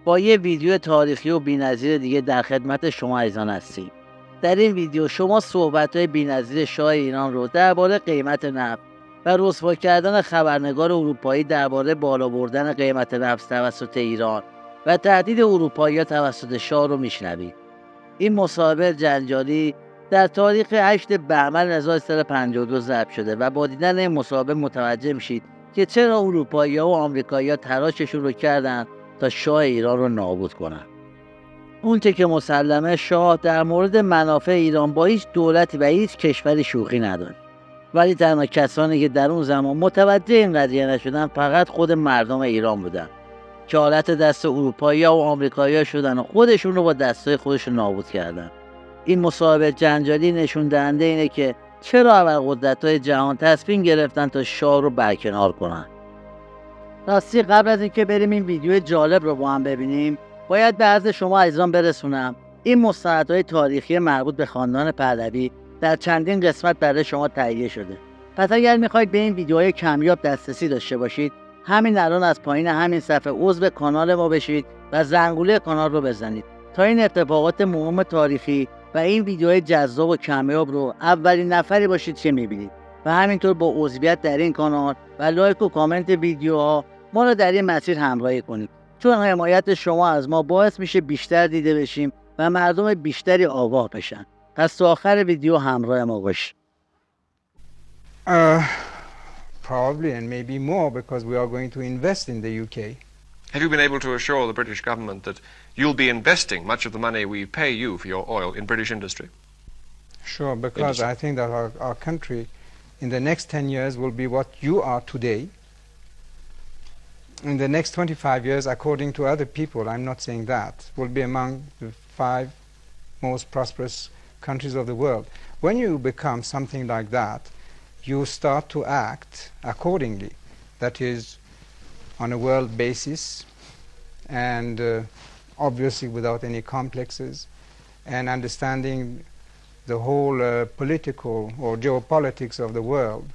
با یه ویدیو تاریخی و بی‌نظیر دیگه در خدمت شما عزیزان هستیم. در این ویدیو شما صحبت‌های بی‌نظیر شاه ایران رو درباره قیمت نفت و رسوا کردن خبرنگار اروپایی درباره بالابردن قیمت نفت توسط ایران و تهدید اروپایی‌ها توسط شاه رو میشنوید. این مصاحبه جنجالی در تاریخ 8 بهمن 1352 ضبط شده و با دیدن این مصاحبه متوجه میشید که چرا اروپایی‌ها و آمریکایی‌ها تلاششون رو کردن تا شاه ایران رو نابود کنن. اونچه که مسلمه شاه در مورد منافع ایران با هیچ دولتی و هیچ کشوری شوخی نداشت. ولی تنها کسانی که در اون زمان متوجه این قضیه نشدن فقط خود مردم ایران بودن که حالت دست اروپایی‌ها و آمریکایی‌ها شدن و خودشون رو با دستای خودشون نابود کردن. این مصاحبه جنجالی نشون دهنده اینه که چرا ابرقدرت‌های جهان تصمیم گرفتن تا شاه رو برکنار کنن. راستی قبل از اینکه بریم این ویدیو جالب رو با هم ببینیم، باید به عرض شما عزیزان برسونم این مستندهای تاریخی مربوط به خاندان پهلوی در چندین قسمت برای شما تهیه شده. پس اگر میخواید به این ویدیوهای کمیاب دسترسی داشته باشید، همین الان از پایین همین صفحه عضو کانال ما بشید و زنگوله کانال رو بزنید تا این اتفاقات مهم تاریخی و این ویدیوهای جذاب و کمیاب رو اولین نفری باشید که میبینید و همینطور با عضویت در این کانال و لایک و کامنت ویدیوها ما رو در این مسیر همراهی کنید، چون حمایت شما از ما باعث میشه بیشتر دیده بشیم و مردم بیشتری آگاه بشن. پس تا آخر ویدیو همراه ما باشید. Probably, and maybe more, because we are going to invest in the UK. Have you been able to assure the British government that you'll be investing much of the money we pay you for your oil in British industry? Sure, because I think that our country in the next 10 years will be what you are today. In the next 25 years, according to other people, I'm not saying that, will be among the 5 most prosperous countries of the world. When you become something like that, you start to act accordingly. That is, on a world basis, and obviously without any complexes, and understanding the whole political or geopolitics of the world.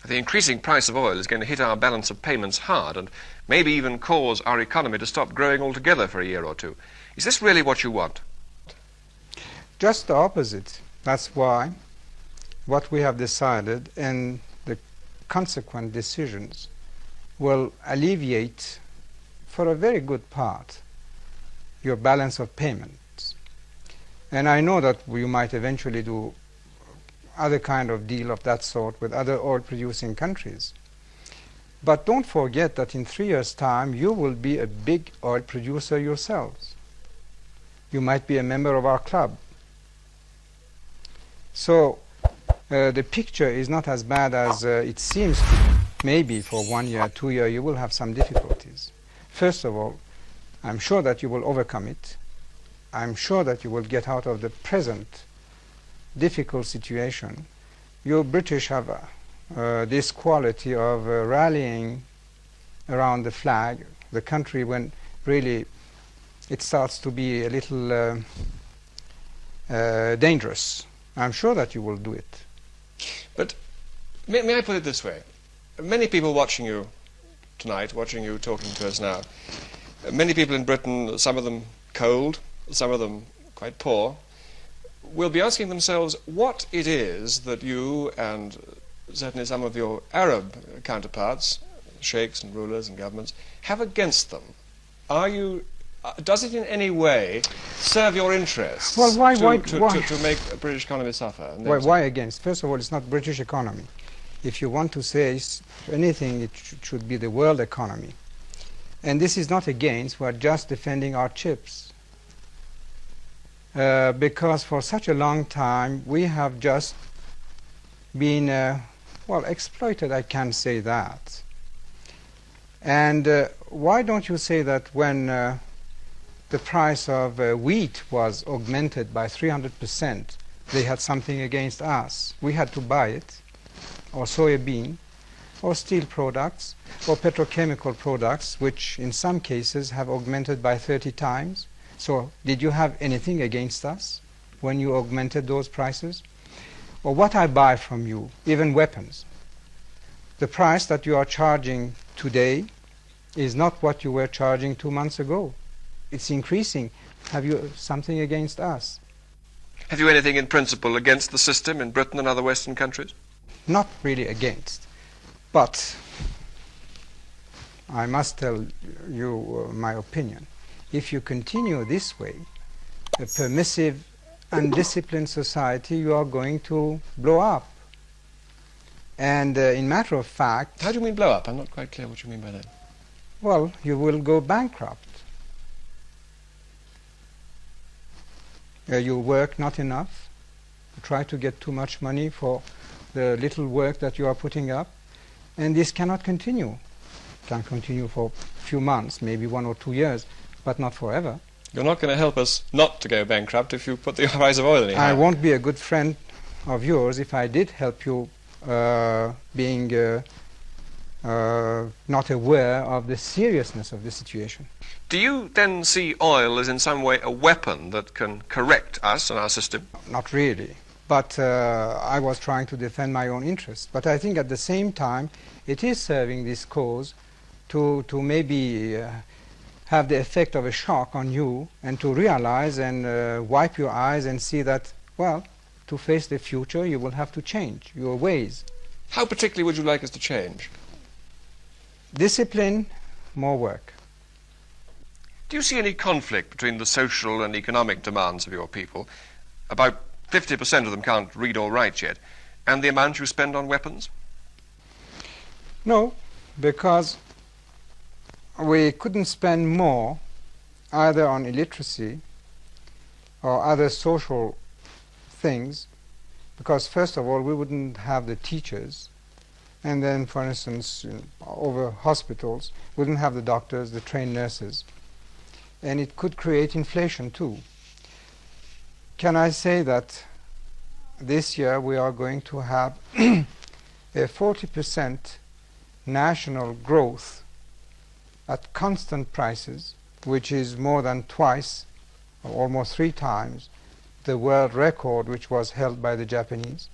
The increasing price of oil is going to hit our balance of payments hard and maybe even cause our economy to stop growing altogether for a year or two. Is this really what you want? Just the opposite. That's why what we have decided and the consequent decisions will alleviate for a very good part your balance of payments. And I know that you might eventually do other kind of deal of that sort with other oil producing countries. But don't forget that in 3 years' time you will be a big oil producer yourselves. You might be a member of our club. So the picture is not as bad as it seems to be. Maybe for 1 year, 2 years you will have some difficulties. First of all, I'm sure that you will overcome it. I'm sure that you will get out of the present difficult situation. You British have this quality of rallying around the flag, the country, when really it starts to be a little dangerous. I'm sure that you will do it. But may I put it this way? Many people watching you tonight, watching you talking to us now, many people in Britain, some of them cold, some of them quite poor, will be asking themselves what it is that you and certainly some of your Arab counterparts, sheikhs and rulers and governments, have against them. Does it in any way serve your interests to make the British economy suffer? Why against? First of all, it's not British economy. If you want to say anything, it should be the world economy. And this is not against, we're just defending our chips. Because for such a long time we have just been exploited, I can say that. And why don't you say that when the price of wheat was augmented by 300%, they had something against us? We had to buy it, or soybean, or steel products, or petrochemical products, which in some cases have augmented by 30 times. So did you have anything against us when you augmented those prices? Or what I buy from you, even weapons, the price that you are charging today is not what you were charging 2 months ago. it's increasing. Have you something against us? Have you anything in principle against the system in Britain and other Western countries? Not really against, but I must tell you my opinion. If you continue this way, a permissive, undisciplined society, you are going to blow up. And in matter of fact... How do you mean blow up? I'm not quite clear what you mean by that. Well, you will go bankrupt. You work not enough, you try to get too much money for the little work that you are putting up, and this cannot continue. It can continue for a few months, maybe 1 or 2 years, but not forever. You're not going to help us not to go bankrupt if you put the price of oil any higher. I won't be a good friend of yours if I did help you being not aware of the seriousness of the situation. Do you then see oil as in some way a weapon that can correct us and our system? Not really, but I was trying to defend my own interests. But I think at the same time it is serving this cause to maybe have the effect of a shock on you and to realize and wipe your eyes and see that, well, to face the future you will have to change your ways. How particularly would you like us to change? Discipline, more work. Do you see any conflict between the social and economic demands of your people, about 50% of them can't read or write yet, and the amount you spend on weapons? No, because we couldn't spend more either on illiteracy or other social things, because first of all we wouldn't have the teachers, and then for instance over hospitals we wouldn't have the doctors, the trained nurses, and it could create inflation too. Can I say that this year we are going to have a 40% national growth at constant prices, which is more than twice or almost 3 times the world record which was held by the Japanese?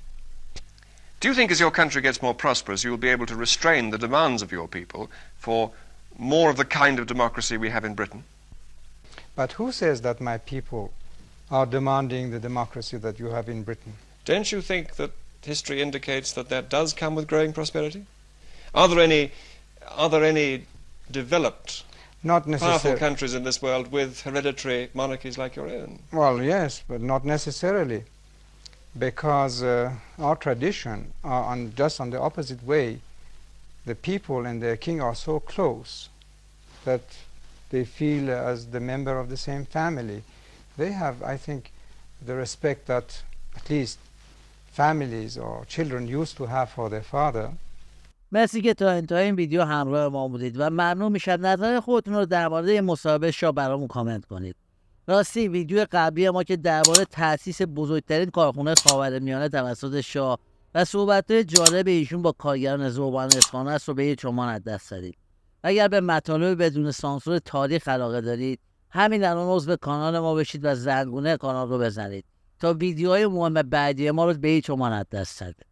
Do you think as your country gets more prosperous you will be able to restrain the demands of your people for more of the kind of democracy we have in Britain? But who says that my people are demanding the democracy that you have in Britain? Don't you think that history indicates that that does come with growing prosperity? Are there any developed, Not powerful necessarily. countries in this world with hereditary monarchies like your own? Well, yes, but not necessarily, because our tradition are just on the opposite way. The people and their king are so close that they feel as the member of the same family. They have, I think, the respect that at least families or children used to have for their father. مرسی که تا انتهای این ویدیو همراه ما بودید و ممنون میشم نظر خودتون رو درباره مصاحبه شاه برامون کامنت کنید. راستی ویدیو قبلی ما که درباره تأسیس بزرگترین کارخونه خاورمیانه توسط شاه و صحبت‌های جالب ایشون با کارگران ذوبان اصفهان است رو به هیچ عنوان از دست دادید. اگر به مطالب بدون سانسور تاریخ علاقه دارید، همین الان عضو کانال ما بشید و زنگونه کانال رو بزنید تا ویدیوهای مهم بعدی ما رو به هیچ عنوان از دست ندید.